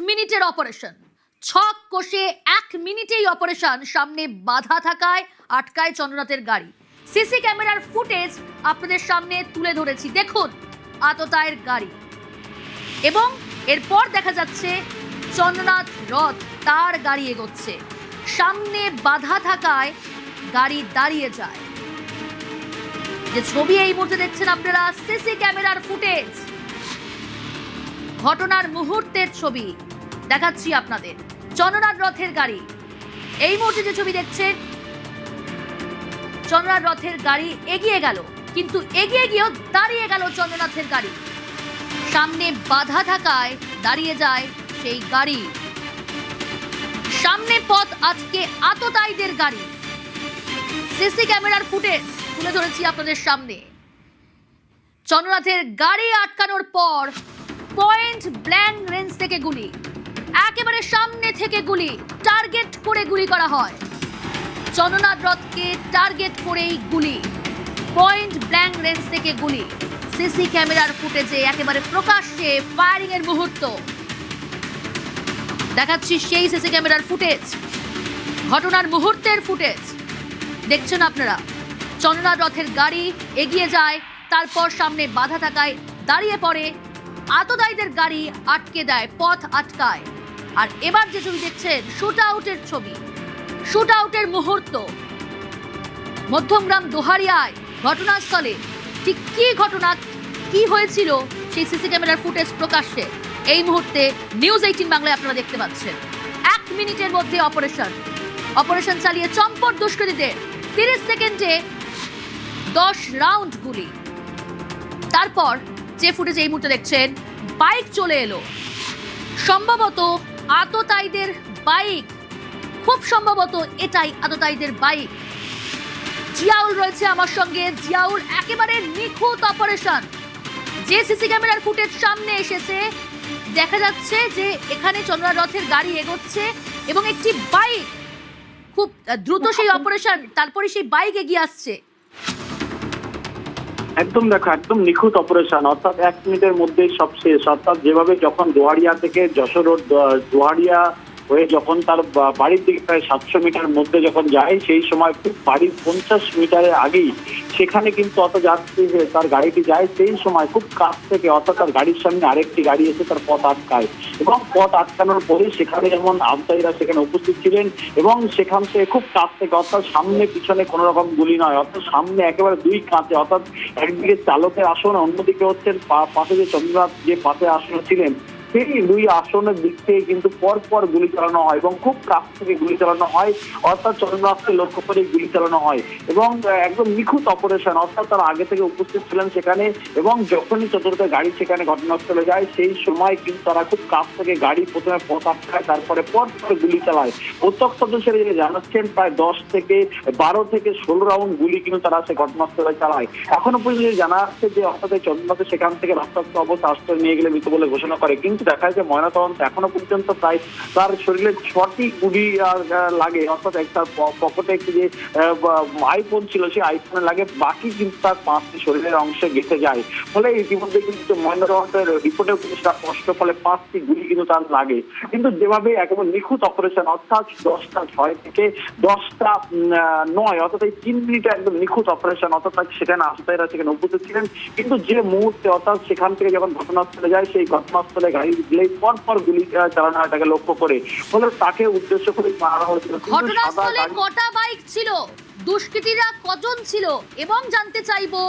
মিনিটের অপারেশন, ছক কষে 1 মিনিটেই অপারেশন। সামনে বাধা থাকায় আটকায় চন্দ্রনাথের গাড়ি। সিসি ক্যামেরার ফুটেজ আপনাদের সামনে তুলে ধরেছি, দেখুন আততায়ের গাড়ি। এবং এরপর দেখা যাচ্ছে চন্দ্রনাথ রথ তার গাড়ি এগোচ্ছে, সামনে বাধা থাকায় গাড়ি দাঁড়িয়ে যায়। যে ছবি এই মুহূর্তে দেখছেন আপনারা, সিসি ক্যামেরার ফুটেজ, ঘটনার মুহূর্তের ছবি দেখাচ্ছি আপনাদের। চন্দ্রনাথ রথের গাড়ি এই মুহূর্তে যে ছবি দেখছেন, চন্দ্রনাথ রথের গাড়ি এগিয়ে গেল, কিন্তু এগিয়ে গিয়েও দাঁড়িয়ে গেল চন্দ্রনাথের গাড়ি। সামনে বাধা থাকায় দাঁড়িয়ে যায় সেই গাড়ি। সামনে পথ আজকে আততায়ীদের গাড়ি। সিসি ক্যামেরার ফুটেজ তুলে ধরেছি আপনাদের সামনে। চন্দ্রনাথের গাড়ি আটকানোর পর পয়েন্ট ব্ল্যাঙ্ক রেঞ্জ থেকে গুলি, একেবারে সামনে থেকে গুলি, টার্গেট করে গুলি করা হয়। চন্দ্রনাথ রথকে টার্গেট করেই গুলি, পয়েন্ট ব্ল্যাঙ্ক রেঞ্জ থেকে গুলি। সিসি ক্যামেরার ফুটেজে একেবারে প্রকাশ্যে ফায়ারিং এর মুহূর্ত দেখাচ্ছি, সেই সিসি ক্যামেরার ফুটেজ, ঘটনার মুহূর্তের ফুটেজ দেখছেন আপনারা। চন্দ্রনাথ রথের গাড়ি এগিয়ে যায়, তারপর সামনে বাধা থাকায় দাঁড়িয়ে পড়ে, আততায়ীদের গাড়ি আটকে দেয়, পথ আটকায়। আর এবার যে ছবি দেখছেন, শুট আউটের ছবি, শুট আউটের মুহূর্ত মধ্যমগ্রাম দোহারিয়ায় ঘটনাস্থলে। ঠিক কি ঘটনা, কি হয়েছিল, সেই সিসি ক্যামেরার ফুটেজ প্রকাশ্যে এই মুহূর্তে নিউজ 18 বাংলায় আপনারা দেখতে পাচ্ছেন। 1 মিনিটের মধ্যে অপারেশন চালিয়ে চম্পট দুষ্কৃতীদের 30 সেকেন্ডে 10 রাউন্ড গুলি। তারপর যে ফুটেজ এই মুহূর্তে দেখছেন, বাইক চলে এলো, সম্ভবত আততায়ীদের বাইক, খুব সম্ভবত এটাই আততায়ীদের বাইক। জিয়াউল রয়েছে আমার সঙ্গে। জিয়াউল, একেবারে নিখুঁত অপারেশন। যে সিসি ক্যামেরার ফুটেজ সামনে এসেছে, দেখা যাচ্ছে যে এখানে চন্দ্রনাথ রথের গাড়ি এগোচ্ছে এবং একটি বাইক, খুব দ্রুত সেই অপারেশন, তারপরে সেই বাইক এগিয়ে আসছে। একদম দেখো, একদম নিখুঁত অপারেশন, অর্থাৎ 1 মিনিটের মধ্যেই সব শেষ। অর্থাৎ যেভাবে যখন দোহারিয়া থেকে যশোর রোড, দোহারিয়া হয়ে যখন তার বাড়ির দিকে প্রায় 700 মিটার মধ্যে যখন যায়, সেই সময় খুব বাড়ির 50 মিটারের আগেই সেখানে কিন্তু অত যাত্রী তার গাড়িটি যায়, সেই সময় খুব কাছ থেকে, অর্থাৎ তার গাড়ির সামনে আরেকটি গাড়ি এসে তার পথ আটকায়। এবং পথ আটকানোর পরে সেখানে যেমন আততায়ীরা সেখানে উপস্থিত ছিলেন এবং সেখান থেকে খুব কাছ থেকে, অর্থাৎ সামনে পিছনে কোনো রকম গুলি নয়, অর্থাৎ সামনে একেবারে 2 কাঁচে, অর্থাৎ একদিকে চালকের আসন, অন্যদিকে হচ্ছে পাশে যে চন্দ্রনাথ যে পাশে আসন ছিলেন, সেই 2 আসনের দিক থেকে কিন্তু পরপর গুলি চালানো হয় এবং খুব কাছ থেকে গুলি চালানো হয়, অর্থাৎ চন্দ্রনাথকে লক্ষ্য করে গুলি চালানো হয়। এবং একদম নিখুঁত অপারেশন, অর্থাৎ তারা আগে থেকে উপস্থিত ছিলেন সেখানে, এবং যখনই চতুর্থ গাড়ি সেখানে ঘটনাস্থলে যায়, সেই সময় কিন্তু তারা খুব কাছ থেকে গাড়ি প্রথমে পথ আটকায়, তারপরে পরপর গুলি চালায়। প্রত্যক্ষদর্শীরা যে জানাচ্ছেন, প্রায় 10 থেকে 12 থেকে 16 রাউন্ড গুলি কিন্তু তারা সে ঘটনাস্থলে চালায়। এখনো পর্যন্ত জানা যাচ্ছে যে অর্থাৎ চন্দ্রনাথকে সেখান থেকে রক্তাক্ত অবস্থা আশ্রয় নিয়ে গেলে মৃত বলে ঘোষণা করে, কিন্তু দেখা যায় ময়নাতদন্ত এখনো পর্যন্ত প্রায় তার শরীরে 6টি গুলি লাগে, অর্থাৎ তার পকেটে একটি যে আইফোন ছিল সেই আইফোনে লাগে, বাকি কিন্তু তার 5টি শরীরের অংশে গেঁথে যায়। ফলে ইতিমধ্যে কিন্তু ময়নাতদন্তের রিপোর্টেও কিন্তু সেটা স্পষ্ট, ফলে 5টি গুলি কিন্তু তার লাগে। কিন্তু যেভাবে একেবারে নিখুঁত অপারেশন, অর্থাৎ 10টা 6 থেকে 10টা 9, অর্থাৎ এই 3 মিনিটে একদম নিখুঁত অপারেশন, অর্থাৎ সেখানে আততায়ীরা সেখানে উপস্থিত ছিলেন। কিন্তু যে মুহূর্তে, অর্থাৎ সেখান থেকে যখন ঘটনাস্থলে যায়, সেই ঘটনাস্থলে গাড়ি পরপর গুলি চালানো হয় তাকে লক্ষ্য করে, ফলে তাকে উদ্দেশ্য করে মারা হয়েছিল। ঘটনাস্থলে কটা বাইক ছিল, দুষ্কৃতীরা কজন ছিল, এবং জানতে চাইবো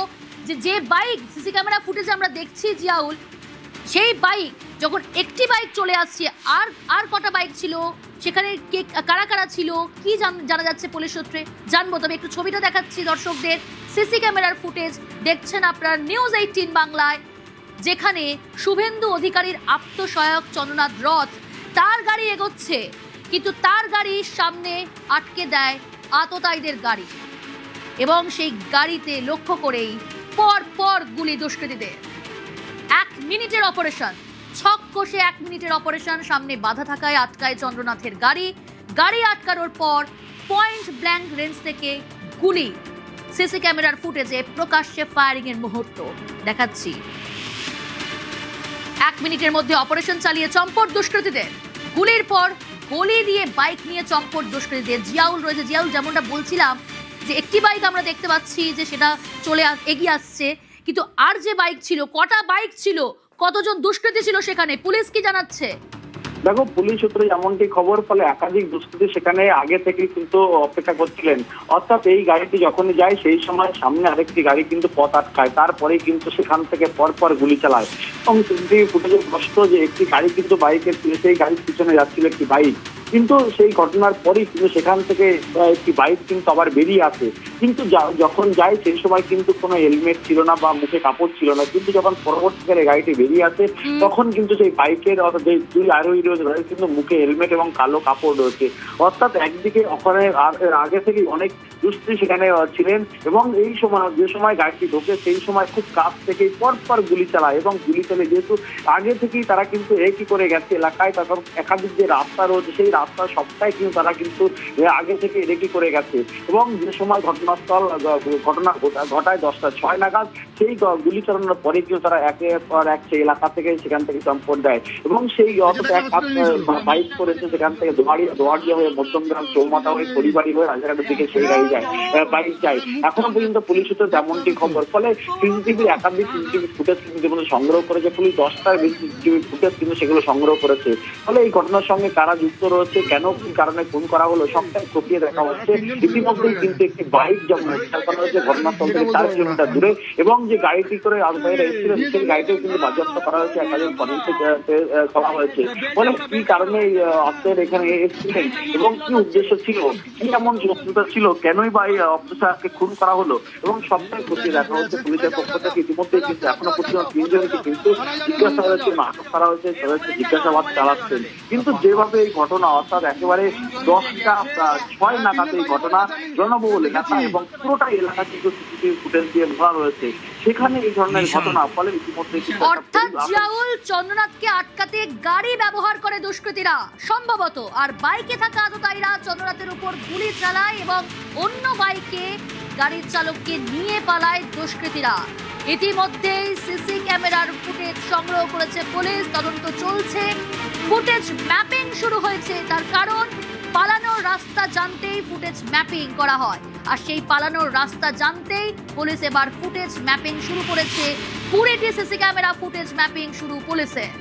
যে বাইক সিসি ক্যামেরা ফুটেজে আমরা দেখছি জিয়াউল, সেই বাইক যখন একটি বাইক চলে আসছে, আর কটা বাইক ছিল সেখানে, কারা কারা ছিল, কি জানা যাচ্ছে পুলিশ সূত্রে জানবো। তবে একটু ছবিটা দেখাচ্ছি দর্শকদের। সিসি ক্যামেরার ফুটেজ দেখছেন আপনারা নিউজ 18 বাংলায়, যেখানে শুভেন্দু অধিকারীর আত্মসহায়ক চন্দ্রনাথ রথ তার গাড়ি এগোচ্ছে, কিন্তু তার গাড়ির সামনে আটকে দেয় আততায়ীদের গাড়ি, এবং সেই গাড়িতে লক্ষ্য করেই পর গুলি দুষ্কৃতীদের। 1 মিনিটের অপারেশন, ছক কষে 1 মিনিটের অপারেশন। সামনে বাধা থাকায় আটকায় চন্দ্রনাথের গাড়ি আটকানোর পর পয়েন্ট ব্ল্যাঙ্ক রেঞ্জ থেকে গুলি। সিসি ক্যামেরার ফুটেজে প্রকাশ্যে ফায়ারিং এর মুহূর্ত দেখাচ্ছি। 1 মিনিটের মধ্যে অপারেশন চালিয়ে চম্পট দুষ্কৃতীদের। গুলির পর গলি দিয়ে বাইক নিয়ে চম্পট দুষ্কৃতীদের। জিয়াউল রয়েছে। জিয়াউল, যেমনটা বলছিলাম যে একটি বাইক আমরা দেখতে পাচ্ছি যে সেটা এগিয়ে আসছে, কিন্তু আর যে বাইক ছিল, কটা বাইক ছিল, কতজন দুষ্কৃতী ছিল সেখানে, পুলিশ কি জানাচ্ছে? দেখো, পুলিশ সূত্রে যেমনটি খবর, ফলে একাধিক দুষ্কৃতী সেখানে আগে থেকে কিন্তু অপেক্ষা করছিলেন। অর্থাৎ এই গাড়িটি যখনই যায় সেই সময় সামনে আরেকটি গাড়ি কিন্তু পথ আটকায়, তারপরেই কিন্তু সেখান থেকে পরপর গুলি চালায়। এবং সিসিটিভি ফুটেজে স্পষ্ট যে একটি গাড়ি কিন্তু বাইকের সেই গাড়ির পিছনে যাচ্ছিল একটি বাইক, কিন্তু সেই ঘটনার পরেই কিন্তু সেখান থেকে একটি বাইক কিন্তু আবার বেরিয়ে আসে। কিন্তু যখন যায় সেই সময় কিন্তু কোনো হেলমেট ছিল না বা মুখে কাপড় ছিল না, কিন্তু যখন পরবর্তীকালে গাড়িটি বেরিয়ে আসে তখন কিন্তু সেই বাইকের যে দুই আরোহী রয়েছে তাদের কিন্তু মুখে হেলমেট এবং কালো কাপড় রয়েছে। অর্থাৎ একদিকে ওখানে আগে থেকে অনেক দুষ্কৃতী সেখানে ছিলেন, এবং এই সময় যে সময় গাড়িটি ঢোকে সেই সময় খুব কাছ থেকেই পরপর গুলি চালায়। এবং গুলি চালিয়ে যেহেতু আগে থেকেই তারা কিন্তু একই করে গেছে এলাকায়, তারপর একাধিক যে রাস্তা রয়েছে সেই রাস্তার সবটাই কিন্তু তারা কিন্তু আগে থেকে রেকি করে গেছে। এবং যে সময় ঘটনা ঘটায় 10:06 নাগাদ, সেই গুলি চালানোর পরে কিন্তু তারা একের পর এক সেই এলাকা থেকে সেখান থেকে চম্পট দেয়। এবং সেই বাইক করেছে সেখান থেকে দোয়ারিয়া হয়ে মধ্যমগ্রাম চৌমাথা হয়ে খড়িবাড়ি হয়ে রাজারহাটের দিকে সেই বাইক যায়। এখনো পর্যন্ত পুলিশ সূত্রে তেমনটি খবর। ফলে একাধিক সিসিটিভি ফুটেজ কিন্তু সংগ্রহ করেছে পুলিশ, 10টার বেশি সিসিটিভি ফুটেজ কিন্তু সেগুলো সংগ্রহ করেছে। ফলে এই ঘটনার সঙ্গে কারা যুক্ত রয়েছে, কেন কি কারণে খুন করা হলো, সবটাই খতিয়ে দেখা হচ্ছে। ইতিমধ্যেই কিন্তু একটি বাইক যেমন উদ্ধার করা হয়েছে ঘটনাস্থল থেকে 4 কিলোমিটার দূরে, এবং যে গাড়িটি করে আজমাইরা এসেছিলেন সেই গাড়িটিও কিন্তু বাজেয়াপ্ত করা হয়েছে, একাধিক ফরেনসিক করা হয়েছে। ফলে কি কারণে অফিসার এখানে এসেছিলেন এবং কি উদ্দেশ্য ছিল, কি এমন শত্রুতা ছিল, কেনই বা এই অফিসারকে খুন করা হলো, এবং সবটাই খতিয়ে দেখা হচ্ছে পুলিশের পক্ষ থেকে। ইতিমধ্যে কিন্তু এখনো পর্যন্ত 3 জনকে কিন্তু জিজ্ঞাসাবাদের জন্য আটক করা হয়েছে, তাদেরকে জিজ্ঞাসাবাদ চালাচ্ছেন। কিন্তু যেভাবে এই ঘটনা, অর্থাৎ একেবারে 10:06 নাগাদ এই ঘটনা, জনবহুল এলাকা এবং পুরোটাই এলাকা কিন্তু সিসিটিভি ফুটেজ দিয়ে ভরা রয়েছে, সেখানে এই ধরনের ঘটনা। ফলে ইতিমধ্যে অর্থাৎ জিয়াউল, চন্দ্রনাথকে আটকাতে গাড়ি ব্যবহার করে দুষ্কৃতীরা সম্ভবত, আর বাইকে থাকা আততায়ীরা চন্দ্রনাথের উপর গুলি চালায় এবং অন্য বাইকে গাড়ির চালককে নিয়ে পালায় দুষ্কৃতীরা। ইতিমধ্যেই সিসি ক্যামেরার ফুটেজ সংগ্রহ করেছে পুলিশ, তদন্ত চলছে, ফুটেজ ম্যাপিং শুরু হয়েছে। তার কারণ, পালানোর রাস্তা জানতেই ফুটেজ ম্যাপিং করা হয়, আর সেই পালানোর রাস্তা জানতেই পুলিশ এবার ফুটেজ ম্যাপিং শুরু করেছে। 20টি সিসি ক্যামেরা ফুটেজ ম্যাপিং শুরু পুলিশের।